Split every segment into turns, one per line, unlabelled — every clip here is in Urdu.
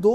2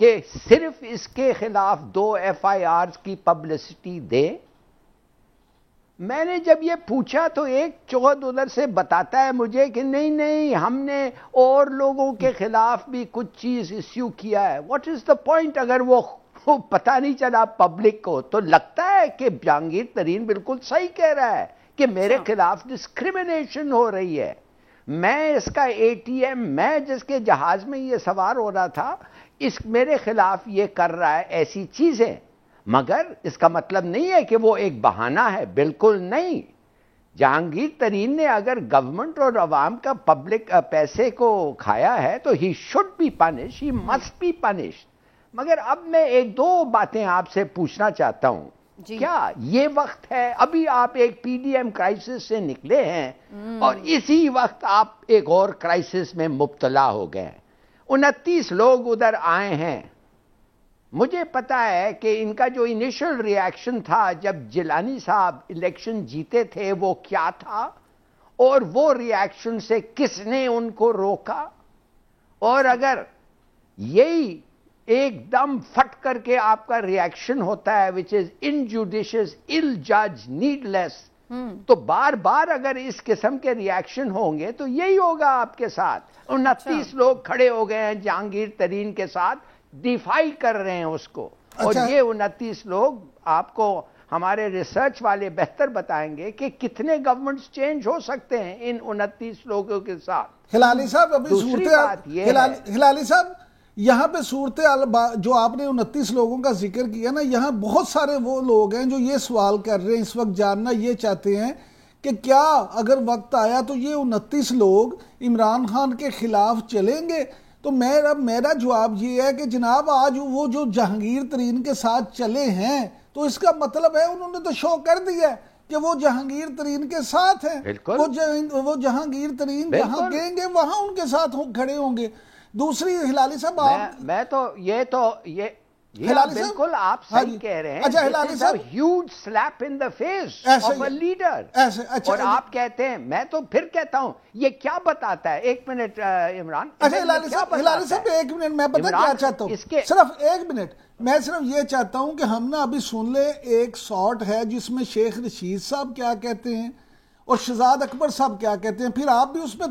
کہ صرف اس کے خلاف 2 FIRs کی پبلسٹی دے؟ میں نے جب یہ پوچھا تو ایک چوہد ادھر سے بتاتا ہے مجھے کہ نہیں ہم نے اور لوگوں کے خلاف بھی کچھ چیز ایشو کیا ہے. What is the point? اگر وہ پتہ نہیں چلا پبلک کو تو لگتا ہے کہ جہانگیر ترین بالکل صحیح کہہ رہا ہے کہ میرے خلاف ڈسکریمنیشن ہو رہی ہے. میں اس کا ATM، میں جس کے جہاز میں یہ سوار ہو رہا تھا، میرے خلاف یہ کر رہا ہے ایسی چیزیں. مگر اس کا مطلب نہیں ہے کہ وہ ایک بہانہ ہے، بالکل نہیں. جہانگیر ترین نے اگر گورنمنٹ اور عوام کا پبلک پیسے کو کھایا ہے تو he should be punish, he must be punish. مگر اب میں ایک دو باتیں آپ سے پوچھنا چاہتا ہوں. کیا یہ وقت ہے؟ ابھی آپ ایک PDM کرائسس سے نکلے ہیں اور اسی وقت آپ ایک اور کرائسس میں مبتلا ہو گئے. 29 لوگ ادھر آئے ہیں. مجھے پتا ہے کہ ان کا جو انیشل ریاکشن تھا جب جیلانی صاحب الیکشن جیتے تھے وہ کیا تھا، اور وہ ریاکشن سے کس نے ان کو روکا. اور اگر یہی ایک دم پھٹ کر کے آپ کا ریاکشن ہوتا ہے which is injudicious, ill-judged, needless، تو بار بار اگر اس قسم کے ریاکشن ہوں گے تو یہی ہوگا آپ کے ساتھ. 29 لوگ کھڑے ہو گئے ہیں جہانگیر ترین کے ساتھ، ڈیفائی کر رہے ہیں اس کو. اور یہ 29 لوگ آپ کو ہمارے ریسرچ والے بہتر بتائیں گے کہ کتنے گورنمنٹس چینج ہو سکتے ہیں ان 29 لوگوں کے ساتھ.
ہلالی صاحب ابھی ہلالی صاحب یہاں پہ صورتحال جو آپ نے 29 لوگوں کا ذکر کیا نا، یہاں بہت سارے وہ لوگ ہیں جو یہ سوال کر رہے ہیں اس وقت، جاننا یہ چاہتے ہیں کہ کیا اگر وقت آیا تو یہ 29 لوگ عمران خان کے خلاف چلیں گے؟ تو میرا جواب یہ ہے کہ جناب آج وہ جو جہانگیر ترین کے ساتھ چلے ہیں تو اس کا مطلب ہے انہوں نے تو شو کر دیا ہے کہ وہ جہانگیر ترین کے ساتھ ہیں. وہ جہانگیر ترین جہاں کہیں گے وہاں ان کے ساتھ کھڑے ہوں گے. دوسری ہلالی صاحب
بالکل آپ صحیح کہہ رہے ہیں.
اچھا ہلالی صاحب،
huge slap in the face of a leader. اور آپ کہتے ہیں، میں تو پھر کہتا ہوں یہ کیا بتاتا ہے؟ ایک منٹ عمران.
اچھا ہلالی صاحب ایک منٹ، میں پتہ کیا چاہتا ہوں، صرف ایک منٹ، میں صرف یہ چاہتا ہوں کہ ہم نا ابھی سن لیں ایک شارٹ ہے جس میں شیخ رشید صاحب کیا کہتے ہیں اور شہزاد اکبر صاحب کیا کہتے ہیں، پھر آپ بھی اس پہ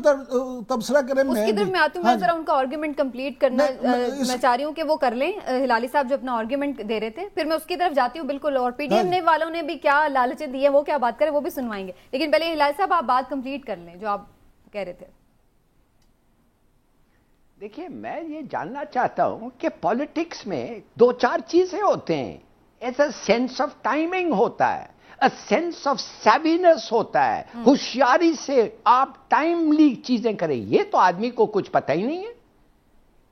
تبصرہ کریں.
اس کی طرف میں آتی ہوں. میں ذرا ان کا آرگیومنٹ کمپلیٹ کرنا میں چاہ رہی ہوں کہ وہ کر لیں. ہلالی صاحب جو اپنا آرگیومنٹ دے رہے تھے، پھر میں اس کی طرف جاتی ہوں بالکل. اور PDM والوں نے بھی کیا لالچیں دی ہیں، وہ کیا بات کریں، وہ بھی سنوائیں گے. لیکن پہلے ہلالی صاحب آپ بات کمپلیٹ کر لیں جو آپ کہہ رہے تھے.
دیکھیے میں یہ جاننا چاہتا ہوں کہ پالیٹکس میں 2-4 چیزیں ہوتے ہیں. ایسا سینس آف ٹائمنگ ہوتا ہے، سینس آف سیوینس ہوتا ہے، ہوشیاری سے آپ ٹائملی چیزیں کریں. یہ تو آدمی کو کچھ پتہ ہی نہیں ہے.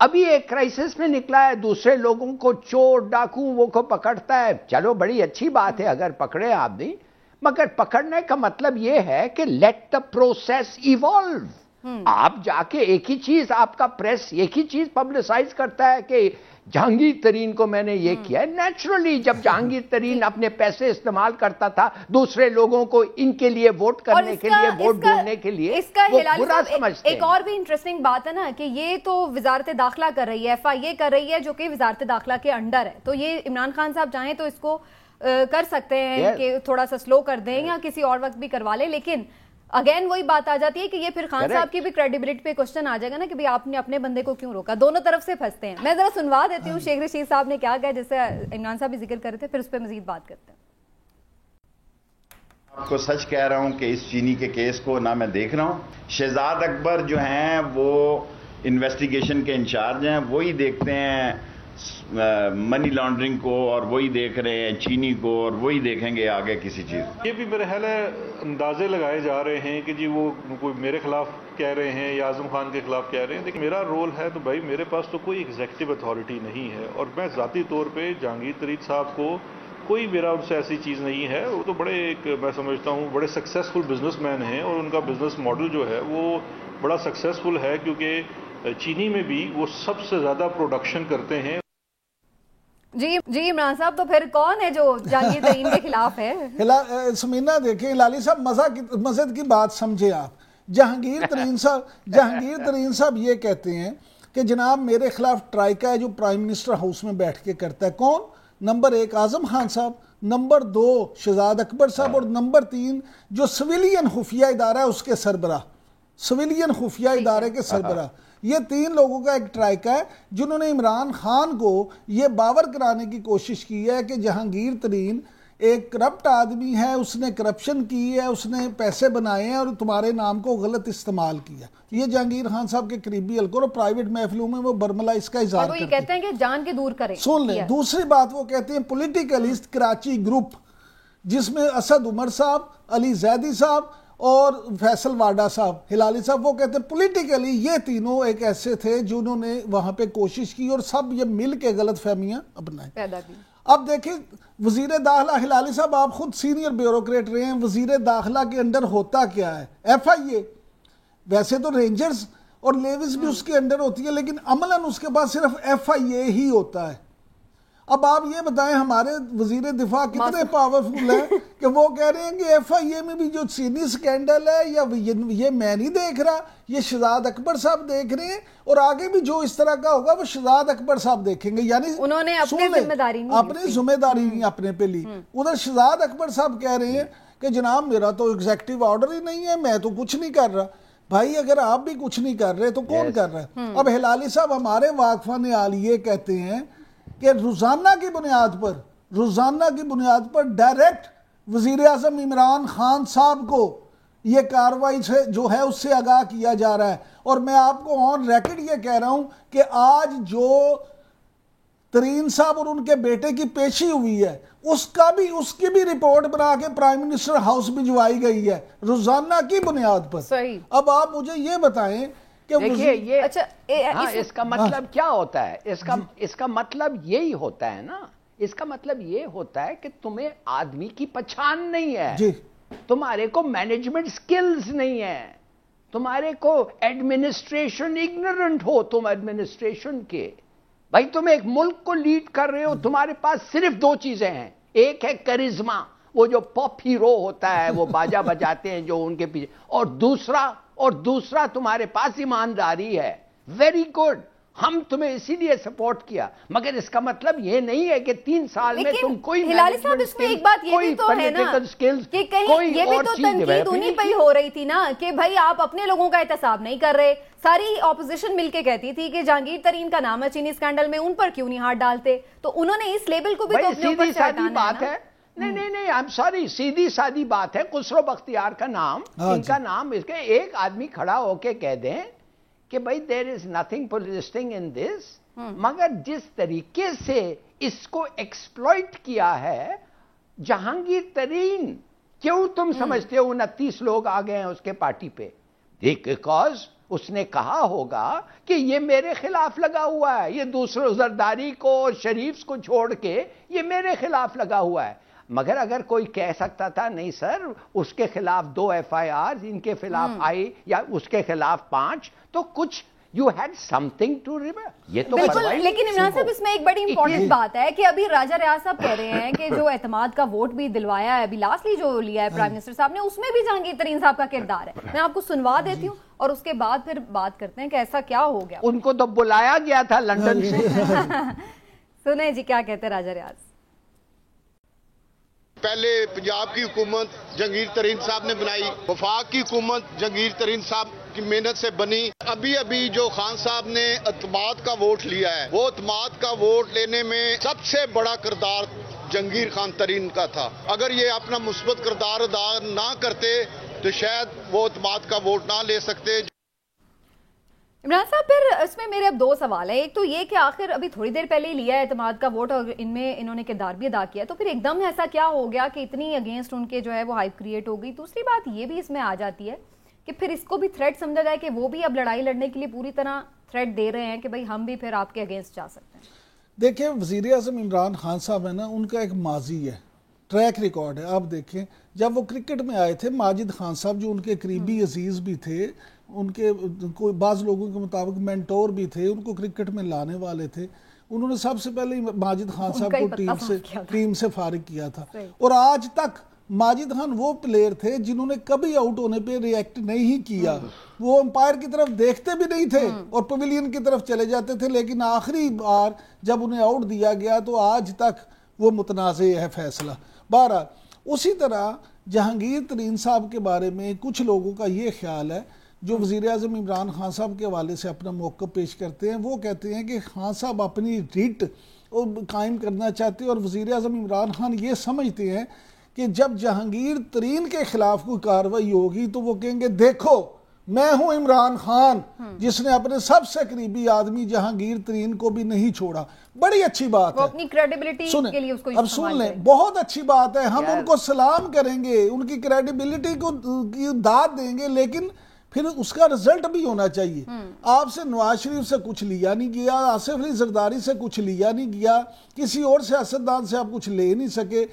ابھی ایک کرائسس میں نکلا ہے، دوسرے لوگوں کو چور ڈاکو وہ کو پکڑتا ہے. چلو بڑی اچھی بات ہے اگر پکڑے آپ نہیں، مگر پکڑنے کا مطلب یہ ہے کہ لیٹ دا پروسیس ایوالو. آپ جا کے ایک ہی چیز، آپ کا پریس ایک ہی چیز پبلسائز کرتا ہے کہ جہانگیر ترین کو میں نے یہ کیا ہے. نیچرلی جب جہانگیر ترین اپنے پیسے استعمال کرتا تھا دوسرے لوگوں کو ان کے لیے ووٹ کرنے کے لیے، ووٹ ڈھونڈنے کے لیے، وہ برا سمجھتے ہیں.
ایک اور بھی انٹرسٹنگ بات ہے نا کہ یہ تو وزارت داخلہ کر رہی ہے، FIA کر رہی ہے جو کہ وزارت داخلہ کے انڈر ہے. تو یہ عمران خان صاحب چاہیں تو اس کو کر سکتے ہیں کہ تھوڑا سا سلو کر دیں یا کسی اور وقت بھی کروا لیں. لیکن اگین وہی بات آ جاتی ہے کہ یہ پھر خان صاحب کی بھی کریڈیبلٹی پہ کوشچن آ جائے گا نا کہ آپ نے اپنے بندے کو کیوں روکا. دونوں طرف سے پھنستے ہیں. میں ذرا سنوا دیتی ہوں شیخ رشید صاحب نے کیا کہا، جس سے عمران صاحب بھی ذکر کر رہے تھے، پھر اس پہ مزید بات کرتے ہیں.
آپ کو سچ کہہ رہا ہوں کہ اس چینی کے کیس کو نہ میں دیکھ رہا ہوں. شہزاد اکبر جو ہیں وہ انویسٹیگیشن کے انچارج ہیں، وہی دیکھتے ہیں منی لانڈرنگ کو اور وہی دیکھ رہے ہیں چینی کو اور وہی دیکھیں گے آگے کسی چیز.
یہ بھی میرے خیال ہے اندازے لگائے جا رہے ہیں کہ جی وہ کوئی میرے خلاف کہہ رہے ہیں یا اعظم خان کے خلاف کہہ رہے ہیں. لیکن میرا رول ہے تو بھائی میرے پاس تو کوئی ایگزیکٹو اتھارٹی نہیں ہے، اور میں ذاتی طور پہ جہانگیر ترین صاحب کو کوئی میرا ان سے ایسی چیز نہیں ہے. وہ تو بڑے ایک میں سمجھتا ہوں بڑے سکسیزفل بزنس مین ہیں اور ان کا بزنس ماڈل جو ہے وہ بڑا سکسیزفل ہے، کیونکہ چینی میں بھی وہ سب سے زیادہ پروڈکشن کرتے ہیں.
جی عمران صاحب تو پھر کون ہے جو جہانگیر ترین کے خلاف ہے؟
سمینہ دیکھیں ہلالی صاحب مزید کی بات سمجھے آپ. جہانگیر ترین صاحب یہ کہتے ہیں کہ جناب میرے خلاف ٹرائیکا ہے جو پرائم منسٹر ہاؤس میں بیٹھ کے کرتا ہے. کون؟ نمبر 1 اعظم خان صاحب، نمبر 2 شہزاد اکبر صاحب، اور نمبر 3 جو سویلین خفیہ ادارہ ہے اس کے سربراہ، سویلین خفیہ ادارے کے سربراہ. یہ 3 لوگوں کا ایک ٹرائیکا ہے جنہوں نے عمران خان کو یہ باور کرانے کی کوشش کی ہے کہ جہانگیر ترین ایک کرپٹ آدمی ہے، اس نے کرپشن کی ہے، اس نے پیسے بنائے ہیں اور تمہارے نام کو غلط استعمال کیا. یہ جہانگیر خان صاحب کے قریبی حلقوں اور پرائیویٹ محفلوں میں وہ برملا اس کا اظہار کرتے ہیں.
وہ یہ کہتے ہیں کہ جان کے دور کریں.
سن لیں دوسری بات، وہ کہتے ہیں پولیٹیکلسٹ کراچی گروپ، جس میں اسد عمر صاحب، علی زیدی صاحب اور فیصل واڈا صاحب، ہلالی صاحب، وہ کہتے ہیں پولیٹیکلی یہ تینوں ایک ایسے تھے جنہوں نے وہاں پہ کوشش کی اور سب یہ مل کے غلط فہمیاں اپنائیں پیدا کی. اب دیکھیں وزیر داخلہ ہلالی صاحب، آپ خود سینئر بیوروکریٹ رہے ہیں، وزیر داخلہ کے انڈر ہوتا کیا ہے؟ ایف آئی اے. ویسے تو رینجرز اور لیوز بھی اس کے انڈر ہوتی ہے، لیکن عملاً اس کے پاس صرف ایف آئی اے ہی ہوتا ہے. اب آپ یہ بتائیں ہمارے وزیر دفاع کتنے پاورفل ہیں کہ وہ کہہ رہے ہیں کہ ایف آئی اے میں بھی جو چینی سکینڈل ہے یا یہ میں نہیں دیکھ رہا، یہ شہزاد اکبر صاحب دیکھ رہے ہیں، اور آگے بھی جو اس طرح کا ہوگا وہ شہزاد اکبر صاحب دیکھیں گے. یعنی
انہوں نے اپنی ذمہ
داری نہیں اپنے پہ لی. ادھر شہزاد اکبر صاحب کہہ رہے ہیں کہ جناب میرا تو ایگزیکٹو آرڈر ہی نہیں ہے، میں تو کچھ نہیں کر رہا. بھائی اگر آپ بھی کچھ نہیں کر رہے تو کون کر رہا ہے؟ اب ہلالی صاحب ہمارے واقفان عال یہ کہتے ہیں کہ روزانہ کی بنیاد پر ڈائریکٹ وزیر اعظم عمران خان صاحب کو یہ کارروائی سے جو ہے اس سے آگاہ کیا جا رہا ہے. اور میں آپ کو آن ریکارڈ یہ کہہ رہا ہوں کہ آج جو ترین صاحب اور ان کے بیٹے کی پیشی ہوئی ہے اس کی بھی رپورٹ بنا کے پرائم منسٹر ہاؤس بھجوائی گئی ہے روزانہ کی بنیاد پر.
صحیح.
اب آپ مجھے یہ بتائیں کہ
دیکھیے یہ اس کا مطلب کیا ہوتا ہے؟ اس کا مطلب یہی ہوتا ہے نا، اس کا مطلب یہ ہوتا ہے کہ تمہیں آدمی کی پہچان نہیں ہے، تمہارے کو مینجمنٹ سکلز نہیں ہے، تمہارے کو ایڈمنسٹریشن اگنورنٹ ہو تم ایڈمنسٹریشن کے. بھائی تم ایک ملک کو لیڈ کر رہے ہو، تمہارے پاس صرف 2 چیزیں ہیں. ایک ہے کرزما، وہ جو پاپ ہیرو ہوتا ہے وہ باجا بجاتے ہیں جو ان کے پیچھے، اور دوسرا تمہارے پاس ایمانداری ہے. ویری گڈ، ہم تمہیں اسی لیے سپورٹ کیا، مگر اس کا مطلب یہ نہیں ہے کہ 3 سال میں تم کوئی
ہلالی صاحب اس میں ایک بات یہ بھی تو ہے نا کہ کہیں یہ بھی تو تنقید انہی پہ ہی ہو رہی تھی نا کہ بھائی آپ اپنے لوگوں کا احتساب نہیں کر رہے. ساری اپوزیشن مل کے کہتی تھی کہ جہانگیر ترین کا نام ہے چینی سکینڈل میں، ان پر کیوں نہیں ہاتھ ڈالتے؟ تو انہوں نے اس لیبل کو بھی تو اپنے اوپر سے ہٹانا ہے نا.
نہیں I'm sorry، سیدھی سادی بات ہے. خسرو بختیار کا نام، ان کا نام، اس کے ایک آدمی کھڑا ہو کے کہہ دیں کہ بھائی there is nothing political in this، مگر جس طریقے سے اس کو ایکسپلوئٹ کیا ہے جہانگیر ترین، کیوں تم سمجھتے ہو 29 لوگ آ گئے ہیں اس کے پارٹی پہ؟ بیکاز اس نے کہا ہوگا کہ یہ میرے خلاف لگا ہوا ہے، یہ دوسرے زرداری کو اور شریف کو چھوڑ کے یہ میرے خلاف لگا ہوا ہے. مگر اگر کوئی کہہ سکتا تھا نہیں سر اس کے خلاف 2 ایف آئی آر، ان کے خلاف آئی یا اس کے خلاف 5، تو کچھ you had something to remember. یہ تو
بالکل. لیکن عمران صاحب اس میں ایک بڑی امپورٹنٹ بات ہے کہ ابھی راجہ ریاض صاحب کہہ رہے ہیں کہ جو اعتماد کا ووٹ بھی دلوایا ہے ابھی لاسٹلی جو لیا ہے پرائم منسٹر صاحب نے، اس میں بھی جہانگیر ترین صاحب کا کردار ہے. میں آپ کو سنوا دیتی ہوں اور اس کے بعد پھر بات کرتے ہیں کہ ایسا کیا ہو گیا.
ان کو تو بلایا گیا تھا لندن سے.
سنیں جی کیا کہتے ہیں راجہ ریاض.
پہلے پنجاب کی حکومت جہانگیر ترین صاحب نے بنائی، وفاق کی حکومت جہانگیر ترین صاحب کی محنت سے بنی. ابھی جو خان صاحب نے اعتماد کا ووٹ لیا ہے، وہ اعتماد کا ووٹ لینے میں سب سے بڑا کردار جہانگیر خان ترین کا تھا. اگر یہ اپنا مثبت کردار ادا نہ کرتے تو شاید وہ اعتماد کا ووٹ نہ لے سکتے.
عمران صاحب پھر اس میں میرے اب 2 سوال ہیں. ایک تو یہ کہ آخر ابھی تھوڑی دیر پہلے ہی لیا ہے اعتماد کا ووٹ اور ان میں انہوں نے کردار بھی ادا کیا، تو پھر ایک دم ایسا کیا ہو گیا کہ اتنی اگینسٹ ان کے جو ہے وہ ہائپ کریٹ ہو گئی؟ دوسری بات یہ بھی اس میں آ جاتی ہے کہ پھر اس کو بھی تھریٹ سمجھا جائے کہ وہ بھی اب لڑائی لڑنے کے لیے پوری طرح تھریٹ دے رہے ہیں کہ بھئی ہم بھی پھر آپ کے اگینسٹ جا سکتے ہیں.
دیکھیں وزیر اعظم عمران خان صاحب ہے نا، ان کا ایک ماضی ہے، ٹریک ریکارڈ ہے. آپ دیکھیں جب وہ کرکٹ میں آئے تھے، ماجد خان صاحب جو ان کے قریبی عزیز بھی تھے، ان کے کوئی بعض لوگوں کے مطابق مینٹور بھی تھے، ان کو کرکٹ میں لانے والے تھے، انہوں نے سب سے پہلے ماجد خان صاحب کو ٹیم سے فارغ کیا تھا. اور آج تک ماجد خان وہ پلیئر تھے جنہوں نے کبھی آؤٹ ہونے پہ ریئیکٹ نہیں کیا، وہ امپائر کی طرف دیکھتے بھی نہیں تھے اور پویلین کی طرف چلے جاتے تھے، لیکن آخری بار جب انہیں آؤٹ دیا گیا تو آج تک وہ متنازع ہے فیصلہ۔ بہرحال اسی طرح جہانگیر ترین صاحب کے بارے میں کچھ لوگوں کا یہ خیال ہے جو وزیر اعظم عمران خان صاحب کے حوالے سے اپنا موقف پیش کرتے ہیں، وہ کہتے ہیں کہ خان صاحب اپنی ریٹ قائم کرنا چاہتے ہیں اور وزیر اعظم عمران خان یہ سمجھتے ہیں کہ جب جہانگیر ترین کے خلاف کوئی کارروائی ہوگی تو وہ کہیں گے دیکھو میں ہوں عمران خان جس نے اپنے سب سے قریبی آدمی جہانگیر ترین کو بھی نہیں چھوڑا۔ بڑی اچھی بات ہے،
اپنی کریڈیبلٹی کے لیے اس کو
اب سن لیں، بہت اچھی بات ہے، ہم ان کو سلام کریں گے، ان کی کریڈیبلٹی کو داد دیں گے، لیکن پھر اس کا رزلٹ بھی ہونا چاہیے۔ آپ سے نواز شریف سے کچھ لیا نہیں گیا، آصف علی زرداری سے کچھ لیا نہیں گیا، کسی اور سیاستدان سے آپ کچھ لے نہیں سکے۔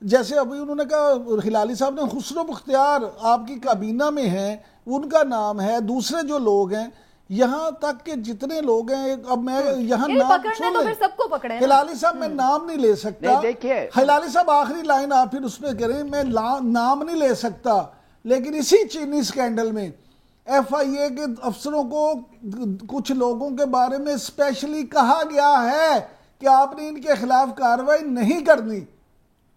جیسے ابھی انہوں نے کہا ہلالی صاحب نے، خسرو مختار آپ کی کابینہ میں ہیں، ان کا نام ہے، دوسرے جو لوگ ہیں، یہاں تک کہ جتنے لوگ ہیں، اب میں یہاں نام سن لیں،
سب کو پکڑے
ہلالی صاحب میں نام نہیں لے سکتا، ہلالی صاحب آخری لائن آپ پھر اس پہ کریں، میں نام نہیں لے سکتا، لیکن اسی چینی سکینڈل میں ایف آئی اے کے افسروں کو کچھ لوگوں کے بارے میں اسپیشلی کہا گیا ہے کہ آپ نے ان کے خلاف کارروائی نہیں کرنی۔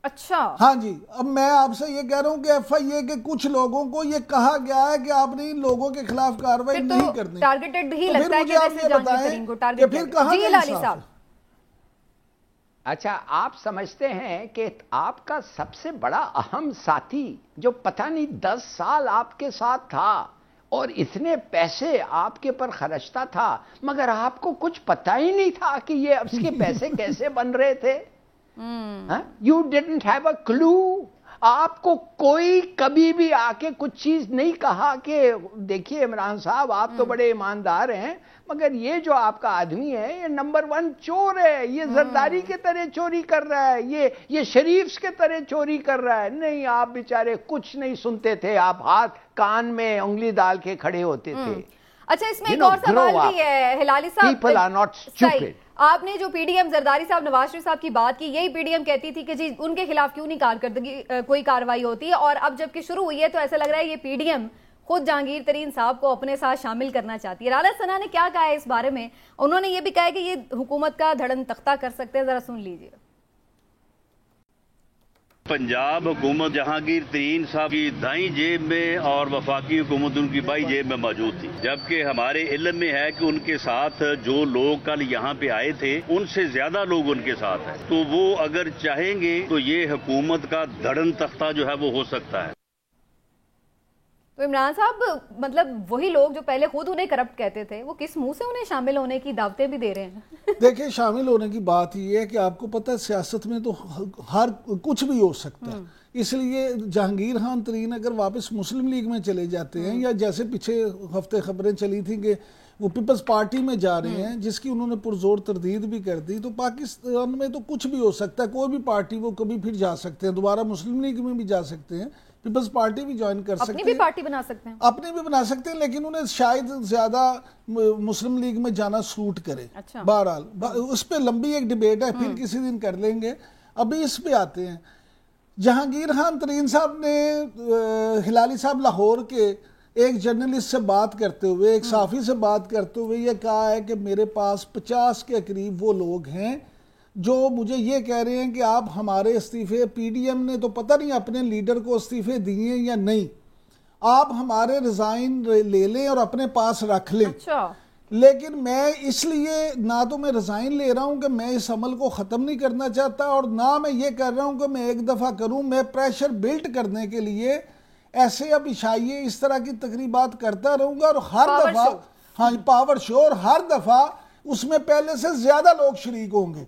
اچھا
ہاں جی، اب میں آپ سے یہ کہہ رہا ہوں کہ ایف آئی اے کے کچھ لوگوں کو یہ کہا گیا ہے کہ آپ نے ان لوگوں کے خلاف کارروائی نہیں کرنی۔
ٹارگیٹڈ ہی لگتا ہے کہ جیسے جہانگیر ترین کو ٹارگیٹ کیا۔ جی ہلالی صاحب،
اچھا آپ سمجھتے ہیں کہ آپ کا سب سے بڑا اہم ساتھی جو پتہ نہیں 10 سال آپ کے ساتھ تھا اور اتنے پیسے آپ کے پر خرچتا تھا، مگر آپ کو کچھ پتہ ہی نہیں تھا کہ یہ اس کے پیسے کیسے بن رہے تھے؟ You didn't have a clue. آپ کو کوئی کبھی بھی آ کے کچھ چیز نہیں کہا کہ دیکھیے عمران صاحب آپ تو بڑے ایماندار ہیں، مگر یہ جو آپ کا آدمی ہے یہ نمبر 1 چور ہے، یہ زرداری کے طرح چوری کر رہا ہے، یہ شریفز کے طرح چوری کر رہا ہے؟ نہیں، آپ بیچارے کچھ نہیں سنتے تھے، آپ ہاتھ کان میں انگلی ڈال کے کھڑے ہوتے تھے۔
اچھا اس میں ایک اور سوال بھی ہے ہلالی صاحب،
People are not stupid.
آپ نے جو پی ڈی ایم زرداری صاحب نواز شریف صاحب کی بات کی، یہی پی ڈی ایم کہتی تھی کہ جی ان کے خلاف کیوں نہیں کارکردگی کوئی کارروائی ہوتی ہے، اور اب جب کہ شروع ہوئی ہے تو ایسا لگ رہا ہے یہ پی ڈی ایم خود جہانگیر ترین صاحب کو اپنے ساتھ شامل کرنا چاہتی ہے۔ رانا ثنا نے کیا کہا ہے اس بارے میں؟ انہوں نے یہ بھی کہا ہے کہ یہ حکومت کا دھڑن تختہ کر سکتے ہیں، ذرا سن لیجیے۔
پنجاب حکومت جہانگیر ترین صاحب کی دائیں جیب میں اور وفاقی حکومت ان کی بائیں جیب میں موجود تھی، جبکہ ہمارے علم میں ہے کہ ان کے ساتھ جو لوگ کل یہاں پہ آئے تھے ان سے زیادہ لوگ ان کے ساتھ ہیں، تو وہ اگر چاہیں گے تو یہ حکومت کا دھڑن تختہ جو ہے وہ ہو سکتا ہے۔
تو عمران صاحب مطلب وہی لوگ جو پہلے خود انہیں کرپٹ کہتے تھے، وہ کس منہ سے انہیں شامل ہونے کی دعوتیں بھی دے رہے ہیں؟
دیکھیں شامل ہونے کی بات یہ ہے کہ آپ کو پتہ ہے سیاست میں تو ہر کچھ بھی ہو سکتا ہے، اس لیے جہانگیر خان ترین اگر واپس مسلم لیگ میں چلے جاتے ہیں، یا جیسے پیچھے ہفتے خبریں چلی تھیں کہ وہ پیپلز پارٹی میں جا رہے ہیں جس کی انہوں نے پرزور تردید بھی کر دی، تو پاکستان میں تو کچھ بھی ہو سکتا ہے، کوئی بھی پارٹی وہ کبھی پھر جا سکتے ہیں، دوبارہ مسلم لیگ میں بھی جا سکتے ہیں، پیپلز پارٹی بھی جوائن کر سکتے ہیں،
اپنی بھی پارٹی بنا سکتے ہیں،
اپنی بھی بنا سکتے ہیں، لیکن انہیں شاید زیادہ مسلم لیگ میں جانا سوٹ کرے۔ بہرحال اس پہ لمبی ایک ڈیبیٹ ہے، پھر کسی دن کر لیں گے۔ ابھی اس پہ آتے ہیں، جہانگیر خان ترین صاحب نے ہلالی صاحب لاہور کے ایک جرنلسٹ سے بات کرتے ہوئے، ایک صحافی سے بات کرتے ہوئے یہ کہا ہے کہ میرے پاس 50 کے قریب وہ لوگ ہیں جو مجھے یہ کہہ رہے ہیں کہ آپ ہمارے استعفے، پی ڈی ایم نے تو پتہ نہیں اپنے لیڈر کو استعفے دیے یا نہیں، آپ ہمارے ریزائن لے لیں اور اپنے پاس رکھ لیں۔ لیکن میں اس لیے نہ تو میں ریزائن لے رہا ہوں کہ میں اس عمل کو ختم نہیں کرنا چاہتا، اور نہ میں یہ کر رہا ہوں کہ میں ایک دفعہ کروں، میں پریشر بلڈ کرنے کے لیے ایسے اب عشائیے اس طرح کی تقریبات کرتا رہوں گا، اور ہر دفعہ ہاں پاور شو، اور ہر دفعہ اس میں پہلے سے زیادہ لوگ شریک ہوں گے۔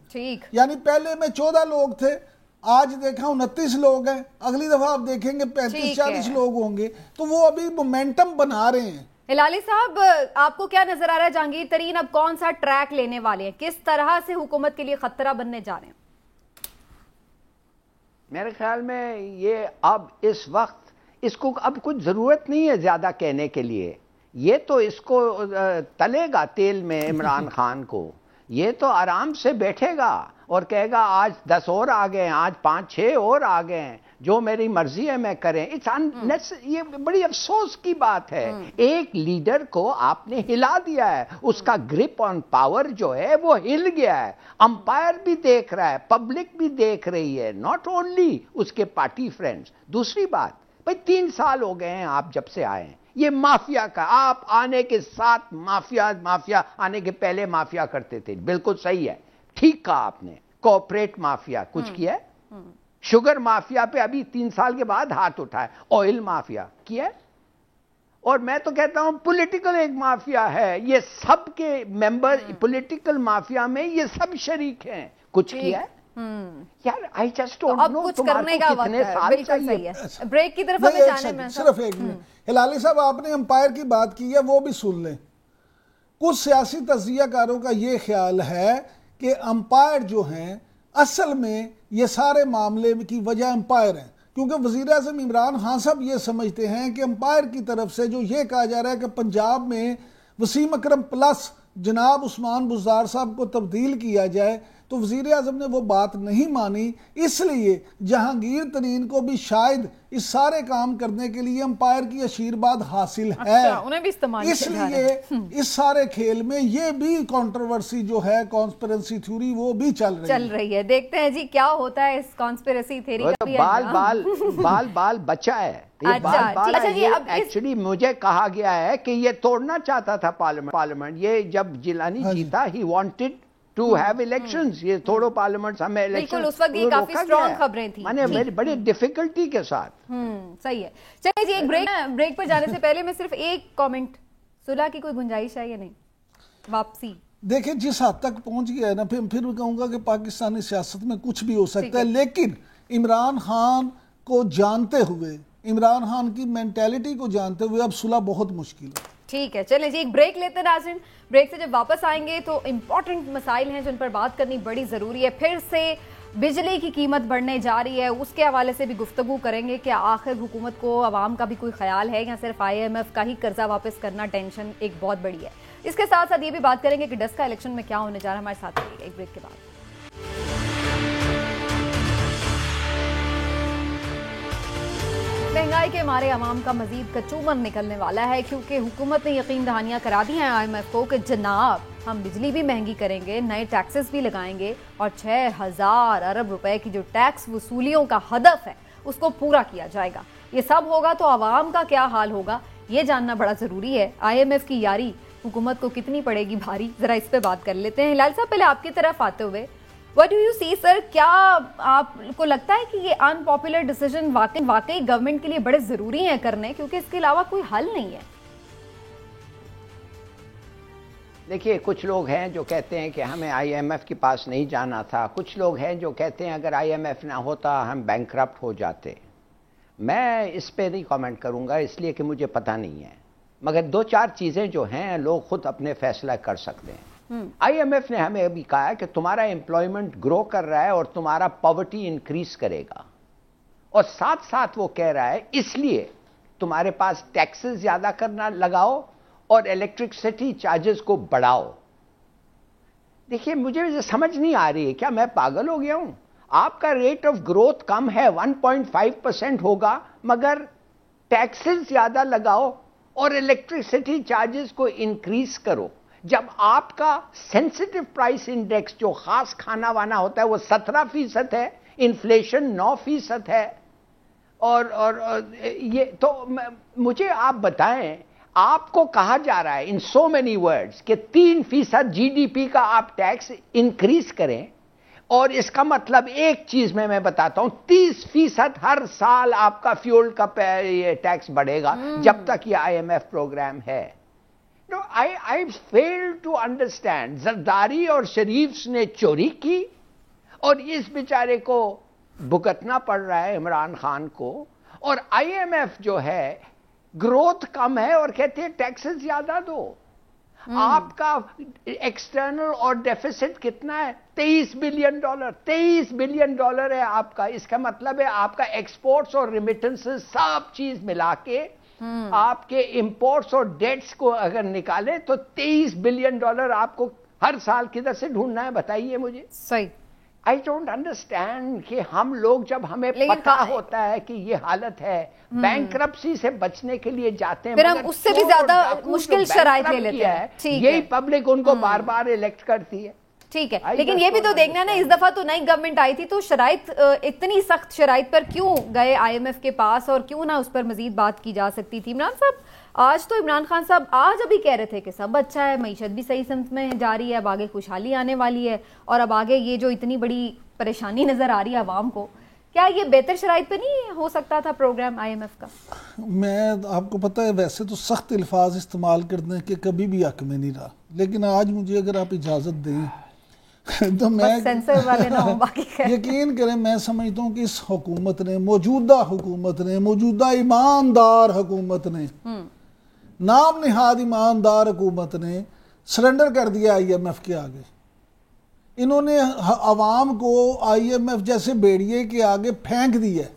یعنی پہلے میں 14 لوگ تھے، آج دیکھا 29 لوگ ہیں، اگلی دفعہ آپ دیکھیں گے 35-40 لوگ ہوں گے، تو وہ ابھی مومنٹم بنا رہے ہیں۔
ہلالی صاحب آپ کو کیا نظر آ رہا ہے جہانگیر ترین اب کون سا ٹریک لینے والے ہیں، کس طرح سے حکومت کے لیے خطرہ بننے جا رہے ہیں؟
میرے خیال میں یہ اب اس وقت اس کو اب کچھ ضرورت نہیں ہے زیادہ کہنے کے لیے، یہ تو اس کو تلے گا تیل میں عمران خان کو، یہ تو آرام سے بیٹھے گا اور کہے گا آج 10 اور آ گئے ہیں، آج 5-6 اور آ گئے ہیں، جو میری مرضی ہے میں کریں. یہ بڑی افسوس کی بات ہے. ایک لیڈر کو آپ نے ہلا دیا ہے, اس کا گرپ آن پاور جو ہے وہ ہل گیا ہے. امپائر بھی دیکھ رہا ہے, پبلک بھی دیکھ رہی ہے, ناٹ اونلی اس کے پارٹی فرینڈز. دوسری بات, بھائی 3 سال ہو گئے ہیں آپ جب سے آئے ہیں, یہ مافیا کا, آپ آنے کے ساتھ مافیا آنے کے پہلے مافیا کرتے تھے, بالکل صحیح ہے, ٹھیک کہا آپ نے. کوپریٹ مافیا کچھ کیا ہے, شوگر مافیا پہ ابھی 3 سال کے بعد ہاتھ اٹھائے, آئل مافیا کیا ہے, اور میں تو کہتا ہوں پولیٹیکل ایک مافیا ہے. یہ سب کے ممبر پولیٹیکل مافیا میں یہ سب شریک ہیں. کچھ کیا ہے یار, آئی جسٹ ڈونٹ نو.
کچھ کرنے کا وقت ہے, بالکل صحیح ہے. بریک کی طرف ہمیں جانے میں
صرف ایک منٹ. ہلالی صاحب, آپ نے امپائر کی بات کی ہے, وہ بھی سن لیں. کچھ سیاسی تجزیہ کاروں کا یہ خیال ہے کہ امپائر جو ہیں اصل میں یہ سارے معاملے کی وجہ امپائر ہیں, کیونکہ وزیر اعظم عمران خان صاحب یہ سمجھتے ہیں کہ امپائر کی طرف سے جو یہ کہا جا رہا ہے کہ پنجاب میں وسیم اکرم پلس جناب عثمان بزدار صاحب کو تبدیل کیا جائے, تو وزیر اعظم نے وہ بات نہیں مانی. اس لیے جہانگیر ترین کو بھی شاید اس سارے کام کرنے کے لیے امپائر کی آشیرواد حاصل ہے.
انہیں بھی استعمال
اس لیے اس سارے کھیل میں یہ بھی کنٹروورسی جو ہے, کانسپیرنسی تھیوری, وہ بھی چل رہی
ہے. دیکھتے ہیں جی کیا ہوتا ہے اس کانسپیرسی تھیوری کا بھی.
بال بچا ہے. ایکچولی مجھے کہا گیا ہے کہ یہ توڑنا چاہتا تھا پارلیمنٹ. یہ جب جیلانی جیتا, he wanted to have elections, یہ توڑو پارلیمنٹ, ہمیں الیکشن.
بالکل, اس وقت یہ کافی اسٹرانگ خبریں تھیں,
میں نے بڑی ڈیفیکلٹی کے ساتھ.
صحیح ہے. چلیے جی, ایک بریک پر جانے سے پہلے میں صرف ایک کامنٹ, صلح کی کوئی گنجائش ہے یا نہیں, واپسی؟
دیکھیں جس حد تک پہنچ گیا ہے نا, پھر میں کہوں گا کہ پاکستانی سیاست میں کچھ بھی ہو سکتا ہے, لیکن عمران خان کو جانتے ہوئے, عمران خان کی مینٹیلٹی کو جانتے ہوئے اب صلح بہت مشکل ہے.
ٹھیک ہے, چلیں جی ایک بریک لیتے ہیں ناظرین. بریک سے جب واپس آئیں گے تو امپورٹنٹ مسائل ہیں جن پر بات کرنی بڑی ضروری ہے. پھر سے بجلی کی قیمت بڑھنے جا رہی ہے, اس کے حوالے سے بھی گفتگو کریں گے کہ آخر حکومت کو عوام کا بھی کوئی خیال ہے یا صرف IMF کا ہی قرضہ واپس کرنا ٹینشن ایک بہت بڑی ہے. اس کے ساتھ ساتھ یہ بھی بات کریں گے کہ ڈسکا الیکشن میں کیا ہونے جا رہا ہے. ہمارے ساتھ رہیے گا ایک بریک کے بعد. مہنگائی کے مارے عوام کا مزید کچومن نکلنے والا ہے, کیونکہ حکومت نے یقین دہانیاں کرا دی ہیں IMF کو کہ جناب ہم بجلی بھی مہنگی کریں گے, نئے ٹیکسز بھی لگائیں گے, اور 6000 ارب روپے کی جو ٹیکس وصولیوں کا ہدف ہے اس کو پورا کیا جائے گا. یہ سب ہوگا تو عوام کا کیا حال ہوگا, یہ جاننا بڑا ضروری ہے. IMF کی یاری حکومت کو کتنی پڑے گی بھاری, ذرا اس پہ بات کر لیتے ہیں. ہلال صاحب, پہلے آپ کی طرف آتے ہوئے, What do you see, sir? کیا آپ کو لگتا ہے کہ یہ ان پاپولر ڈیسیژن واقعی گورنمنٹ کے لیے بڑے ضروری ہیں کرنے, کیونکہ اس کے علاوہ کوئی حل نہیں ہے؟
دیکھیے, کچھ لوگ ہیں جو کہتے ہیں کہ ہمیں IMF کے پاس نہیں جانا تھا, کچھ لوگ ہیں جو کہتے ہیں اگر IMF نہ ہوتا ہم بینکرپٹ ہو جاتے. میں اس پہ نہیں کامنٹ کروں گا اس لیے کہ مجھے پتہ نہیں ہے, مگر 2-4 چیزیں جو ہیں لوگ خود اپنے فیصلہ کر سکتے ہیں. IMF نے ہمیں ابھی کہا ہے کہ تمہارا امپلائمنٹ گرو کر رہا ہے اور تمہارا پاورٹی انکریز کرے گا, اور ساتھ ساتھ وہ کہہ رہا ہے اس لیے تمہارے پاس ٹیکسز زیادہ کرنا لگاؤ اور الیکٹرسٹی چارجز کو بڑھاؤ. دیکھیے, مجھے سمجھ نہیں آ رہی ہے, کیا میں پاگل ہو گیا ہوں؟ آپ کا ریٹ آف گروتھ کم ہے, 1.5% ہوگا, مگر ٹیکسز زیادہ لگاؤ اور الیکٹرسٹی چارجز کو انکریز کرو. جب آپ کا سینسٹیو پرائس انڈیکس جو خاص کھانا وانا ہوتا ہے وہ 17% ہے, انفلیشن 9% ہے, اور یہ تو مجھے آپ بتائیں, آپ کو کہا جا رہا ہے ان سو مینی ورڈز کہ 3% GDP کا آپ ٹیکس انکریز کریں, اور اس کا مطلب ایک چیز میں بتاتا ہوں, 30% ہر سال آپ کا فیول کا ٹیکس بڑھے گا جب تک یہ IMF پروگرام ہے. No, I fail to understand. Zardari اور شریف نے چوری کی اور اس بیچارے کو بھگتنا پڑ رہا ہے عمران خان کو, اور IMF جو ہے گروتھ کم ہے اور کہتے ہیں ٹیکسز زیادہ دو. آپ کا ایکسٹرنل اور ڈیفیسٹ کتنا ہے؟ $23 بلین. $23 بلین ہے آپ کا. اس کا مطلب ہے آپ کا ایکسپورٹس اور ریمیٹنسز سب چیز ملا کے آپ کے امپورٹس اور ڈیٹس کو اگر نکالیں تو $23 بلین آپ کو ہر سال کدھر سے ڈھونڈنا ہے, بتائیے مجھے.
صحیح.
I don't understand کہ ہم لوگ جب ہمیں پتہ ہوتا ہے کہ یہ حالت ہے بینکرپسی سے بچنے کے لیے جاتے ہیں
پھر ہم اس سے بھی زیادہ مشکل شرائط لے لیتے ہیں.
یہی پبلک ان کو بار بار الیکٹ کرتی ہے.
ٹھیک ہے, لیکن یہ بھی تو دیکھنا ہے نا, اس دفعہ تو نئی گورنمنٹ آئی تھی تو شرائط, اتنی سخت شرائط پر کیوں گئے آئی ایم ایف کے پاس, اور کیوں نہ اس پر مزید بات کی جا سکتی تھی. عمران صاحب, آج تو عمران خان صاحب آج ابھی کہہ رہے تھے کہ سب اچھا ہے, معیشت بھی صحیح سمت میں جا رہی ہے, اب آگے خوشحالی آنے والی ہے, اور اب آگے یہ جو اتنی بڑی پریشانی نظر آ رہی ہے عوام کو, کیا یہ بہتر شرائط پہ نہیں ہو سکتا تھا پروگرام آئی ایم ایف کا؟
میں آپ کو پتہ ہے ویسے تو سخت الفاظ استعمال کرنے کے کبھی بھی حق میں نہیں رہا, لیکن آج مجھے اگر آپ اجازت دیں تو میں یقین کریں, میں سمجھتا ہوں کہ اس حکومت نے, موجودہ حکومت نے, موجودہ ایماندار حکومت نے, نام نہاد ایماندار حکومت نے سرنڈر کر دیا آئی ایم ایف کے آگے. انہوں نے عوام کو آئی ایم ایف جیسے بیڑیے کے آگے پھینک دیا ہے.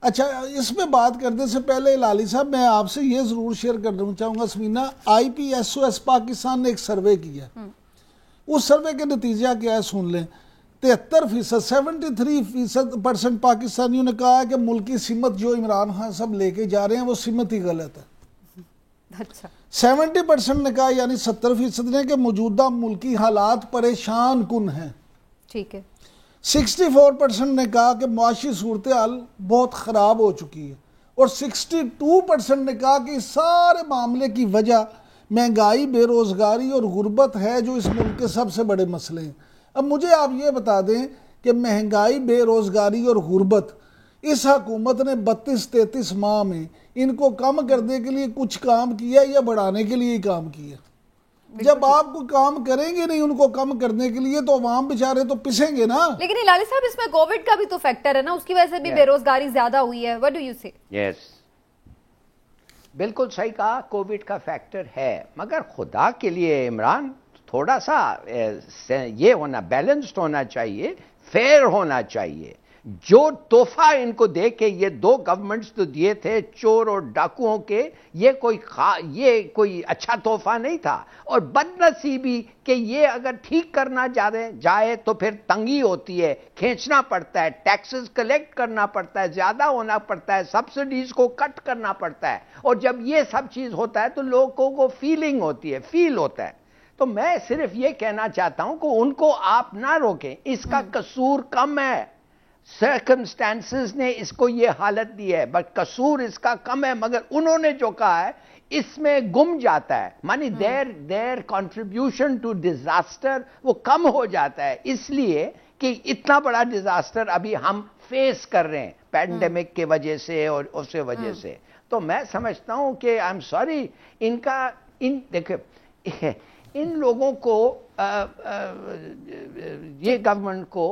اچھا, اس پہ بات کرنے سے پہلے لالی صاحب میں آپ سے یہ ضرور شیئر کرنا چاہوں گا Samina, I P S O S Pakistan نے ایک سروے کیا ہے. اس سروے کے نتیجہ کیا ہے سن لیں. 73% 73% پاکستانیوں نے کہا ہے کہ ملکی سمت جو عمران خان صاحب لے کے جا رہے ہیں وہ سمت ہی غلط ہے.
اچھا,
70% نے کہا, یعنی 70% نے, کہ موجودہ ملکی حالات پریشان کن ہیں.
ٹھیک ہے.
64% نے کہا کہ معاشی صورتحال بہت خراب ہو چکی ہے, اور 62% نے کہا کہ اس سارے معاملے کی وجہ مہنگائی, بے روزگاری اور غربت ہے, جو اس ملک کے سب سے بڑے مسئلے ہیں. اب مجھے آپ یہ بتا دیں کہ مہنگائی, بے روزگاری اور غربت, اس حکومت نے 32-33 ماہ میں ان کو کم کرنے کے لیے کچھ کام کیا یا بڑھانے کے لیے ہی کام کیا؟ جب آپ کو کام کریں گے نہیں ان کو کم کرنے کے لیے تو عوام بیچارے تو پسیں گے نا.
لیکن ہلالی صاحب اس میں کووڈ کا بھی تو فیکٹر ہے نا, اس کی وجہ سے بھی بے روزگاری زیادہ ہوئی ہے. What do you say?
Yes. بالکل صحیح کہا, کووڈ کا فیکٹر ہے, مگر خدا کے لیے عمران تھوڑا سا یہ ہونا, بیلنسڈ ہونا چاہیے, فیئر ہونا چاہیے. جو تحفہ ان کو دے کے یہ 2 گورنمنٹس تو دیے تھے چور اور ڈاکوؤں کے, یہ کوئی اچھا تحفہ نہیں تھا. اور بد نصیبی کہ یہ اگر ٹھیک کرنا جائے تو پھر تنگی ہوتی ہے, کھینچنا پڑتا ہے, ٹیکسز کلیکٹ کرنا پڑتا ہے, زیادہ ہونا پڑتا ہے, سبسڈیز کو کٹ کرنا پڑتا ہے, اور جب یہ سب چیز ہوتا ہے تو لوگوں کو فیلنگ ہوتی ہے, فیل ہوتا ہے. تو میں صرف یہ کہنا چاہتا ہوں کہ ان کو آپ نہ روکیں, اس کا قصور کم ہے, سرکمسٹانسز نے اس کو یہ حالت دی ہے, بٹ قصور اس کا کم ہے, مگر انہوں نے جو کہا ہے اس میں گم جاتا ہے, مانی دیر کنٹریبیوشن ٹو ڈیزاسٹر وہ کم ہو جاتا ہے, اس لیے کہ اتنا بڑا ڈیزاسٹر ابھی ہم فیس کر رہے ہیں پینڈیمک کی وجہ سے اور اس وجہ سے. تو میں سمجھتا ہوں کہ آئی ایم سوری, دیکھیں ان لوگوں کو, یہ گورنمنٹ کو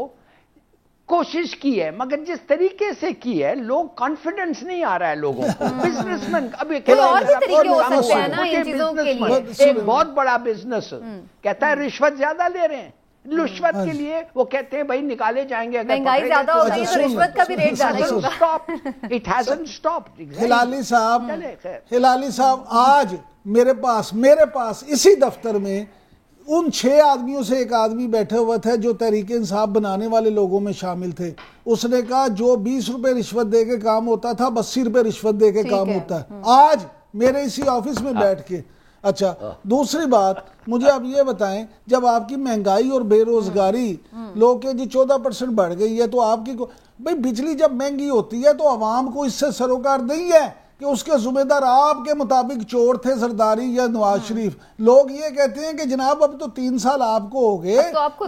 کوشش کی ہے, مگر جس طریقے سے کی ہے لوگ کانفیڈنس نہیں آ رہا ہے لوگوں کو. بزنس مین ابھی ایک بہت بڑا بزنس کہتا ہے رشوت زیادہ لے رہے ہیں, رشوت کے لیے وہ کہتے ہیں بھائی نکالے جائیں گے,
مہنگائی زیادہ ہو گئی تو رشوت کا بھی ریٹ زیادہ ہوگا.
It hasn't stopped.
ہلالی صاحب آج میرے پاس اسی دفتر میں ان 6 آدمیوں سے ایک آدمی بیٹھے ہوئے تھے جو تحریک انصاف بنانے والے لوگوں میں شامل تھے. اس نے کہا جو 20 روپے رشوت دے کے کام ہوتا تھا 80 روپے رشوت دے کے کام ہوتا ہے آج میرے اسی آفس میں بیٹھ کے. اچھا, دوسری بات مجھے آپ یہ بتائیں, جب آپ کی مہنگائی اور بے روزگاری لوگ کے 14% بڑھ گئی ہے تو آپ کی بھئی بجلی جب مہنگی ہوتی ہے تو عوام کو اس سے سروکار نہیں ہے کہ اس کے ذمہ دار آپ کے مطابق چور تھے زرداری یا نواز شریف. لوگ یہ کہتے ہیں کہ جناب اب تو 3 سال آپ کو ہو گئے,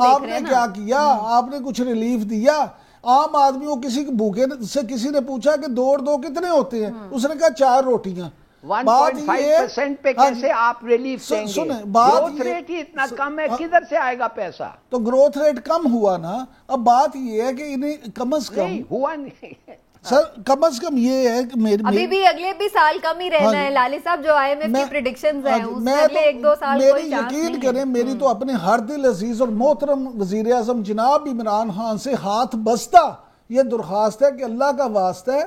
آپ نے کیا کیا, آپ نے کچھ ریلیف دیا. عام آدمیوں کسی بھوکے سے کسی نے پوچھا کہ 2 اور 2 کتنے ہوتے ہیں, اس نے کہا 4 روٹیاں.
1.5% پہ کیسے آپ ریلیف دیں گے؟ گروتھ ریٹ ہی اتنا کم ہے, کدھر سے آئے گا پیسہ؟
تو گروتھ ریٹ کم ہوا نا. اب بات یہ ہے کہ انہیں کم از کم
ہوا نہیں
سر, کم از کم یہ ہے کہ
ابھی بھی اگلے بھی سال کم ہی رہنا ہے لالی صاحب, جو آئی ایم ایف کی پریڈکشنز ہیں اس میں اگلے 1-2 سال کوئی چانس نہیں.
یقین کریں میری تو اپنے ہر دل عزیز اور محترم وزیر اعظم جناب عمران خان سے ہاتھ بستہ یہ درخواست ہے کہ اللہ کا واسطہ ہے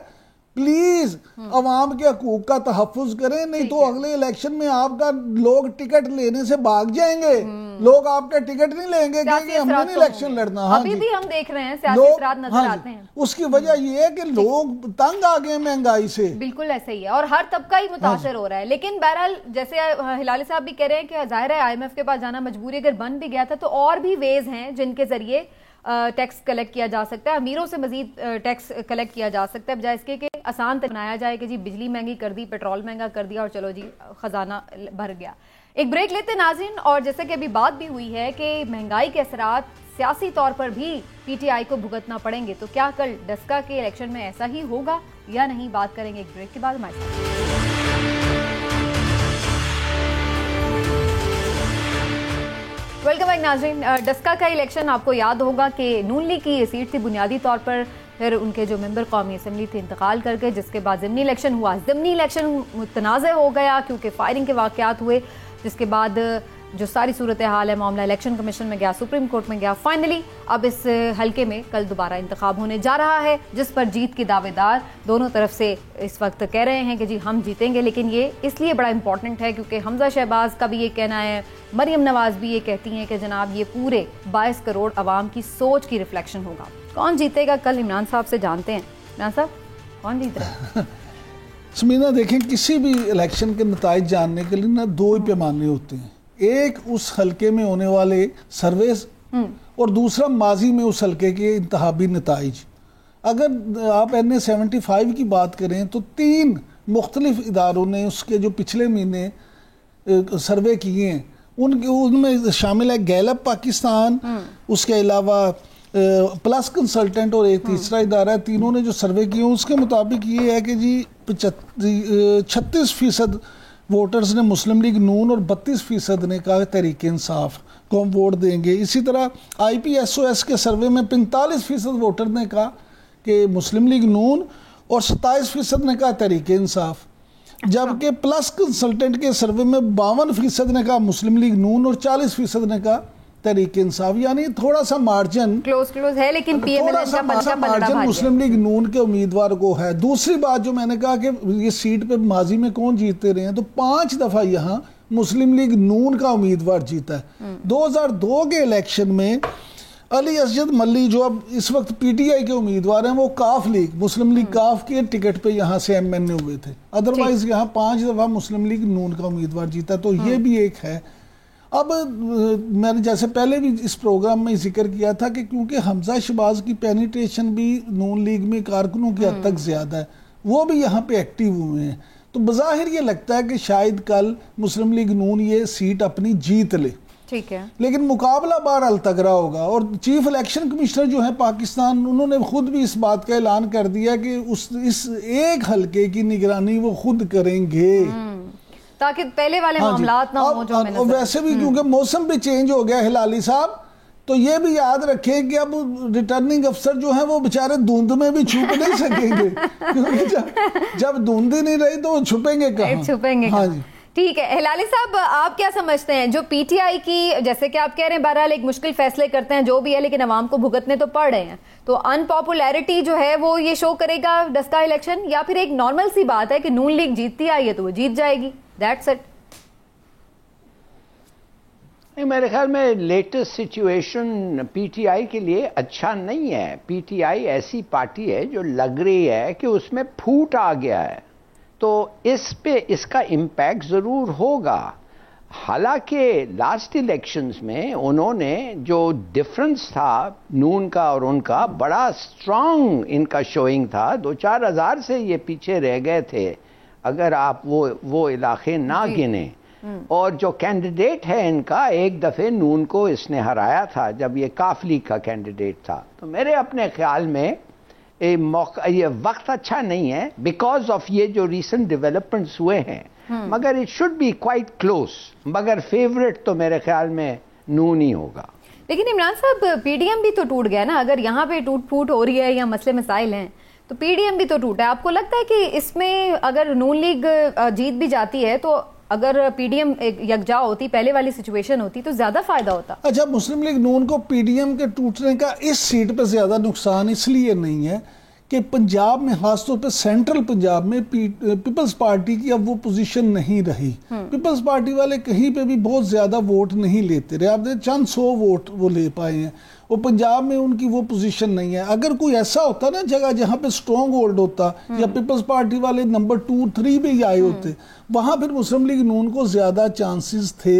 پلیز عوام کے حقوق کا تحفظ کریں, نہیں تو اگلے الیکشن میں آپ کا لوگ ٹکٹ لینے سے بھاگ جائیں گے. لوگ آپ کا ٹکٹ نہیں لیں گے کہ ہم نے نہیں الیکشن لڑنا.
ابھی بھی ہم دیکھ رہے ہیں سیاسی اثرات نظر آتے ہیں.
اس کی وجہ یہ ہے کہ لوگ تنگ آ گئے مہنگائی سے.
بالکل ایسا ہی ہے, اور ہر طبقہ ہی متاثر ہو رہا ہے. لیکن بہرحال جیسے ہلالی صاحب بھی کہہ رہے ہیں کہ ظاہر ہے آئی ایم ایف کے پاس جانا مجبوری اگر بن بھی گیا تھا تو اور بھی ویز ہیں جن کے ذریعے ٹیکس کلیکٹ کیا جا سکتا ہے, امیروں سے مزید ٹیکس کلیکٹ کیا جا سکتا ہے, بجائے اس کے کہ آسان بنایا جائے کہ جی بجلی مہنگی کر دی, پیٹرول مہنگا کر دیا اور چلو جی خزانہ بھر گیا. ایک بریک لیتے ناظرین, اور جیسے کہ ابھی بات بھی ہوئی ہے کہ مہنگائی کے اثرات سیاسی طور پر بھی پی ٹی آئی کو بھگتنا پڑیں گے, تو کیا کل ڈسکا کے الیکشن میں ایسا ہی ہوگا یا نہیں, بات کریں گے ایک بریک کے بعد. ہمارے ساتھ ویلکم بیک ناظرین. ڈسکا کا الیکشن آپ کو یاد ہوگا کہ نون لیگ کی یہ سیٹ تھی بنیادی طور پر, پھر ان کے جو ممبر قومی اسمبلی تھے انتقال کر کے, جس کے بعد ضمنی الیکشن ہوا. ضمنی الیکشن متنازع ہو گیا کیونکہ فائرنگ کے واقعات ہوئے, جس کے بعد جو ساری صورتحال ہے معاملہ الیکشن کمیشن میں گیا, سپریم کورٹ میں گیا. فائنلی اب اس حلقے میں کل دوبارہ انتخاب ہونے جا رہا ہے, جس پر جیت کے دعوے دار دونوں طرف سے اس وقت کہہ رہے ہیں کہ جی ہم جیتیں گے. لیکن یہ اس لیے بڑا امپورٹنٹ ہے کیونکہ حمزہ شہباز کا بھی یہ کہنا ہے, مریم نواز بھی یہ کہتی ہیں کہ جناب یہ پورے 22 کروڑ عوام کی سوچ کی ریفلیکشن ہوگا. کون جیتے گا کل عمران صاحب سے جانتے ہیں. عمران صاحب کون جیت رہا ہے؟
سمینا دیکھیں, کسی بھی الیکشن کے نتائج جاننے کے لیے دو ہی پیمانے ہوتے ہیں. ایک اس حلقے میں ہونے والے سرویز اور دوسرا ماضی میں اس حلقے کے انتخابی نتائج. اگر آپ NA-75 کی بات کریں تو 3 مختلف اداروں نے اس کے جو پچھلے مہینے سروے کیے ہیں ان میں شامل ہے گیلپ پاکستان, اس کے علاوہ پلس کنسلٹنٹ اور ایک تیسرا ادارہ ہے. تینوں نے جو سروے کیے ہیں اس کے مطابق یہ ہے کہ جی 36% ووٹرز نے مسلم لیگ نون اور 32% نے کہا تحریک انصاف کو ہم ووٹ دیں گے. اسی طرح IPSOS کے سروے میں 45% ووٹر نے کہا کہ مسلم لیگ نون اور 27% نے کہا تحریک انصاف, جبکہ پلس کنسلٹنٹ کے سروے میں 52% نے کہا مسلم لیگ نون اور 40% نے کہا تحریک انصاف. یعنی تھوڑا سا مارجن
کلوز ہے, لیکن پی ایم ایل این کا پلڑا
مارجن مسلم لیگ نون کے امیدوار کو ہے. دوسری بات جو میں نے کہا کہ یہ سیٹ پہ ماضی میں کون جیتتے رہے ہیں, تو 5 دفعہ یہاں مسلم لیگ نون کا امیدوار جیتا ہے. 2002 کے الیکشن میں علی اسجد ملی جو اب اس وقت پی ٹی آئی کے امیدوار ہیں, وہ کاف لیگ مسلم لیگ کاف کے ٹکٹ پہ یہاں سے MN ہوئے تھے. ادروائز یہاں 5 دفعہ مسلم لیگ نون کا امیدوار جیتا, تو یہ بھی ایک ہے. اب میں نے جیسے پہلے بھی اس پروگرام میں ذکر کیا تھا کہ کیونکہ حمزہ شہباز کی پینیٹریشن بھی نون لیگ میں کارکنوں کی حد تک زیادہ ہے, وہ بھی یہاں پہ ایکٹیو ہوئے ہیں, تو بظاہر یہ لگتا ہے کہ شاید کل مسلم لیگ نون یہ سیٹ اپنی جیت لے.
ٹھیک ہے,
لیکن مقابلہ بہرحال تگڑا ہوگا. اور چیف الیکشن کمشنر جو ہے پاکستان, انہوں نے خود بھی اس بات کا اعلان کر دیا کہ اس ایک حلقے کی نگرانی وہ خود کریں گے
تاکہ پہلے والے معاملات نہ ہوں جو میں نظر.
ویسے بھی کیونکہ موسم بھی چینج ہو گیا ہلالی صاحب, تو یہ بھی یاد رکھیں کہ اب ریٹرننگ افسر جو ہیں وہ بیچارے دھند میں بھی چھپ نہیں سکیں گے, کیونکہ جب دھند ہی نہیں رہی تو وہ چھپیں گے کہاں.
چھپیں گے. ہاں جی ٹھیک ہے. ہلالی صاحب آپ کیا سمجھتے ہیں, جو پی ٹی آئی کی جیسے کہ آپ کہہ رہے ہیں بہرحال ایک مشکل فیصلے کرتے ہیں جو بھی ہے, لیکن عوام کو بھگتنے تو پڑ رہے ہیں, تو ان پاپولیرٹی جو ہے وہ یہ شو کرے گا ڈسکا الیکشن, یا پھر ایک نارمل سی بات ہے کہ نون لیگ جیتتی آئی ہے تو وہ جیت جائے گی, دیٹس اٹ؟
میرے خیال میں latest situation P T I کے لیے اچھا نہیں ہے. پی ٹی آئی ایسی پارٹی ہے جو لگ رہی ہے کہ اس میں پھوٹ آ گیا ہے, تو اس پہ اس کا امپیکٹ ضرور ہوگا. حالانکہ لاسٹ الیکشنز میں انہوں نے جو ڈفرنس تھا نون کا اور ان کا, بڑا اسٹرانگ ان کا شوئنگ تھا. 2-4 ہزار سے یہ پیچھے رہ گئے تھے اگر آپ وہ علاقے نہ گنے. اور جو کینڈیڈیٹ ہے ان کا, ایک دفعہ نون کو اس نے ہرایا تھا جب یہ کاف لیگ کا کینڈیڈیٹ تھا. تو میرے اپنے خیال میں یہ وقت اچھا نہیں ہے بیکاز آف یہ جو ریسنٹ ڈیولپمنٹس ہوئے ہیں, مگر it should be quite close. مگر فیوریٹ تو میرے خیال میں نون ہی ہوگا.
لیکن عمران صاحب پی ڈی ایم بھی تو ٹوٹ گیا نا, اگر یہاں پہ ٹوٹ پھوٹ ہو رہی ہے یا مسئلے مسائل ہیں تو پی ڈی ایم بھی تو ٹوٹا ہے. آپ کو لگتا ہے کہ اس میں اگر نون لیگ جیت بھی جاتی ہے تو اگر پی ڈی ایم یکجا ہوتی, پہلے والی سچویشن ہوتی, تو زیادہ فائدہ ہوتا؟
اچھا, مسلم لیگ نون کو پی ڈی ایم کے ٹوٹنے کا اس سیٹ پہ زیادہ نقصان اس لیے نہیں ہے کہ پنجاب میں خاص طور پہ سینٹرل پنجاب میں پیپلز پارٹی کی اب وہ پوزیشن نہیں رہی. پیپلز پارٹی والے کہیں پہ بھی بہت زیادہ ووٹ نہیں لیتے رہے. آپ دیکھیں چند 100 ووٹ وہ لے پائے ہیں. وہ پنجاب میں ان کی وہ پوزیشن نہیں ہے. اگر کوئی ایسا ہوتا نا جگہ جہاں پہ سٹرونگ ہولڈ ہوتا یا پیپلز پارٹی والے نمبر 2 3 پہ ہی آئے ہوتے, وہاں پھر مسلم لیگ نون کو زیادہ چانسز تھے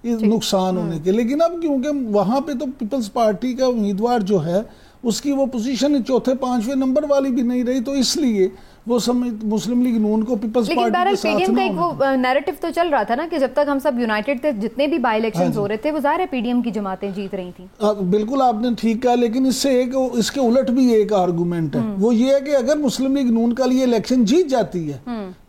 نقصان ہونے کے. لیکن اب کیونکہ وہاں پہ تو پیپلز پارٹی کا امیدوار جو ہے اس کی وہ پوزیشن 4تھے 5ویں نمبر والی بھی نہیں رہی, تو اس لیے وہ مسلم لیگ نون کو پیپلز پارٹی کے ساتھ
لیکن کا ایک وہ نیریٹو تو چل رہا تھا نا کہ جب تک ہم سب یونائٹڈ تھے, جتنے بھی بائی الیکشنز ہو رہے تھے وہ ظاہر ہے پی ڈی ایم کی جماعتیں جیت رہی تھیں.
بالکل آپ نے ٹھیک کہا, لیکن اس کے الٹ بھی ایک آرگومنٹ ہے. وہ یہ ہے کہ اگر مسلم لیگ نون کا یہ الیکشن جیت جاتی ہے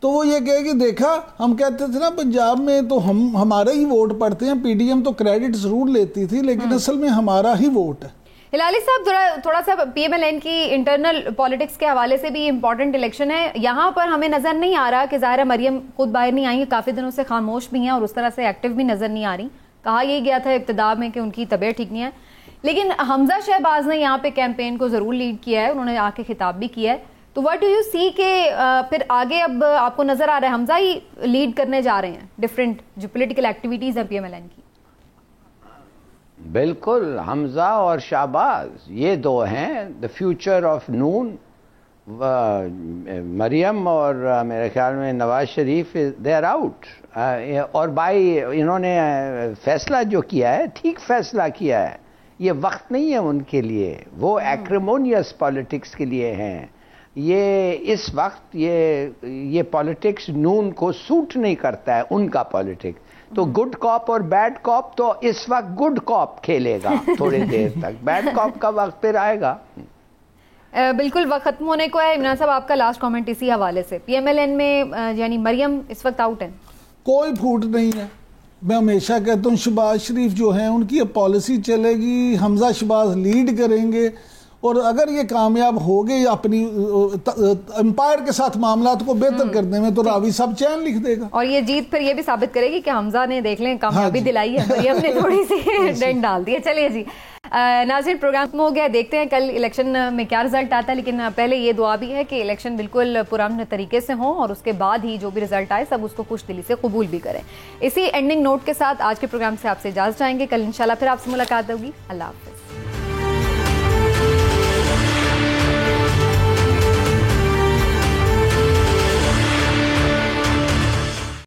تو وہ یہ کہے کہ دیکھا ہم کہتے تھے نا پنجاب میں تو ہمارے ہی ووٹ پڑتے ہیں, پی ڈی ایم تو کریڈٹ ضرور لیتی تھی لیکن اصل میں ہمارا ہی ووٹ ہے.
ہلالی صاحب تھوڑا سا پی ایم ایل این کی انٹرنل پالیٹکس کے حوالے سے بھی امپورٹنٹ الیکشن ہے. یہاں پر ہمیں نظر نہیں آ رہا کہ ظاہرہ مریم خود باہر نہیں آئی, کافی دنوں سے خاموش بھی ہیں اور اس طرح سے ایکٹیو بھی نظر نہیں آ رہی. کہا یہی گیا تھا ابتدا میں کہ ان کی طبیعت ٹھیک نہیں ہے, لیکن حمزہ شہباز نے یہاں پہ کیمپین کو ضرور لیڈ کیا ہے, انہوں نے آ کے خطاب بھی کیا ہے. تو واٹ ڈو یو سی کہ پھر آگے اب آپ کو نظر آ رہا ہے حمزہ ہی لیڈ کرنے جا رہے ہیں ڈفرینٹ جو پولیٹیکل ایکٹیویٹیز ہیں پی ایم ایل این کی؟
بالکل, حمزہ اور شہباز یہ دو ہیں دا فیوچر آف نون. مریم اور میرے خیال میں Nawaz Sharif they are out. اور بھائی انہوں نے فیصلہ جو کیا ہے ٹھیک فیصلہ کیا ہے. یہ وقت نہیں ہے ان کے لیے, وہ ایکریمونیس پالیٹکس کے لیے ہیں. یہ اس وقت یہ پالیٹکس نون کو سوٹ نہیں کرتا ہے, ان کا پالیٹکس. تو گڈ کاپ اور بیڈ کاپ تو اس وقت گڈ کاپ کھیلے گا تھوڑی دیر تک, بیڈ کاپ کا وقت پھر آئے گا.
بالکل وقت ختم ہونے کو ہے. عمران صاحب آپ کا لاسٹ کامنٹ اسی حوالے سے, پی ایم ایل این میں یعنی مریم اس وقت آؤٹ ہے,
کوئی پھوٹ نہیں ہے. میں ہمیشہ کہتا ہوں شہباز شریف جو ہیں ان کی پالیسی چلے گی, حمزہ شہباز لیڈ کریں گے, اور اگر یہ کامیاب ہو گئے اپنی امپائر کے ساتھ معاملات کو بہتر کرنے میں تو راوی صاحب چین لکھ دے گا. اور
یہ جیت پھر یہ بھی ثابت کرے گی کہ حمزہ نے دیکھ لیں کامیابی دلائی ہے, مریم نے تھوڑی سی ڈنڈ ڈال دی ہے. چلیے جی ناظرین, پروگرام ہو گیا, دیکھتے ہیں کل الیکشن میں کیا رزلٹ آتا ہے, لیکن پہلے یہ دعا بھی ہے کہ الیکشن بالکل پرامن طریقے سے ہوں اور اس کے بعد ہی جو بھی رزلٹ آئے سب اس کو خوش دلی سے قبول بھی کریں. اسی اینڈنگ نوٹ کے ساتھ آج کے پروگرام سے آپ سے اجازت چاہیں گے. کل انشاءاللہ پھر آپ سے ملاقات ہوگی. اللہ حافظ.